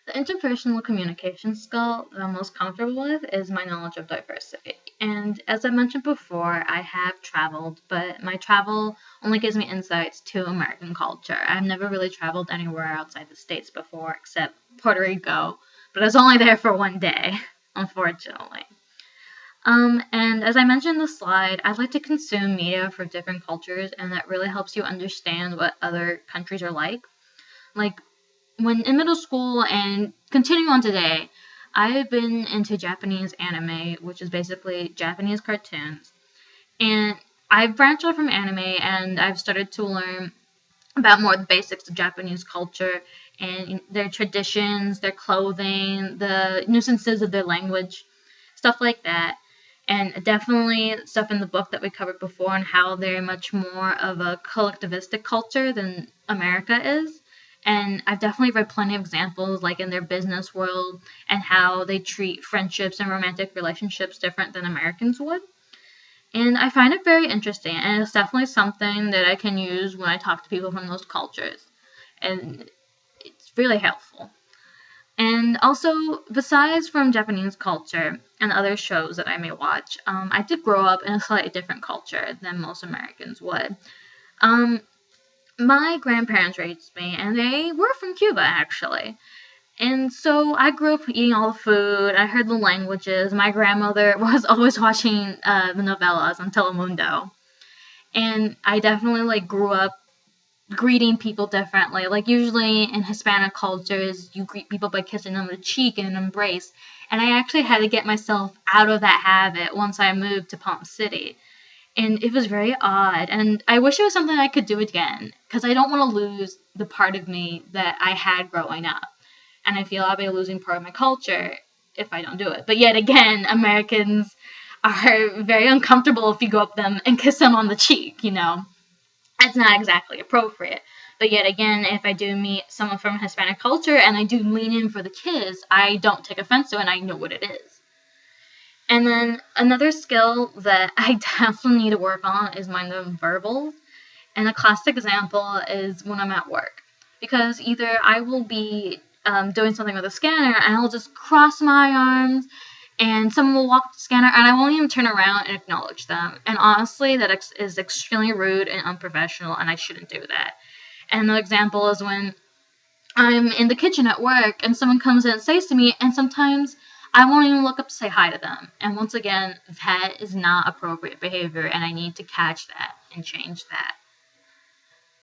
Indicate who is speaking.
Speaker 1: The interpersonal communication skill that I'm most comfortable with is my knowledge of diversity. And as I mentioned before, I have traveled, but my travel only gives me insights to American culture. I've never really traveled anywhere outside the States before, except Puerto Rico, but I was only there for one day, unfortunately. And as I mentioned in the slide, I like to consume media for different cultures, and that really helps you understand what other countries are like. Like when in middle school and continuing on today, I've been into Japanese anime, which is basically Japanese cartoons. And I've branched out from anime and I've started to learn about more of the basics of Japanese culture and their traditions, their clothing, the nuisances of their language, stuff like that. And definitely stuff in the book that we covered before on how they're much more of a collectivistic culture than America is. And I've definitely read plenty of examples, like in their business world, and how they treat friendships and romantic relationships different than Americans would. And I find it very interesting, and it's definitely something that I can use when I talk to people from those cultures. And it's really helpful. And also, besides from Japanese culture and other shows that I may watch, I did grow up in a slightly different culture than most Americans would. Um, my grandparents raised me, and they were from Cuba, actually. And so I grew up eating all the food. I heard the languages. My grandmother was always watching the novellas on Telemundo, and I definitely like grew up greeting people differently. Like usually in Hispanic cultures, you greet people by kissing them on the cheek and an embrace. And I actually had to get myself out of that habit once I moved to Palm City. And it was very odd. And I wish it was something I could do again because I don't want to lose the part of me that I had growing up. And I feel I'll be losing part of my culture if I don't do it. But yet again, Americans are very uncomfortable if you go up them and kiss them on the cheek, you know. It's not exactly appropriate. But yet again, if I do meet someone from Hispanic culture and I do lean in for the kiss, I don't take offense to it and I know what it is. And then another skill that I definitely need to work on is my nonverbals. And a classic example is when I'm at work. Because either I will be doing something with a scanner and I'll just cross my arms and someone will walk up the scanner and I won't even turn around and acknowledge them. And honestly, that is extremely rude and unprofessional, and I shouldn't do that. And another example is when I'm in the kitchen at work and someone comes in and says to me, and sometimes I won't even look up to say hi to them. And once again, that is not appropriate behavior, and I need to catch that and change that.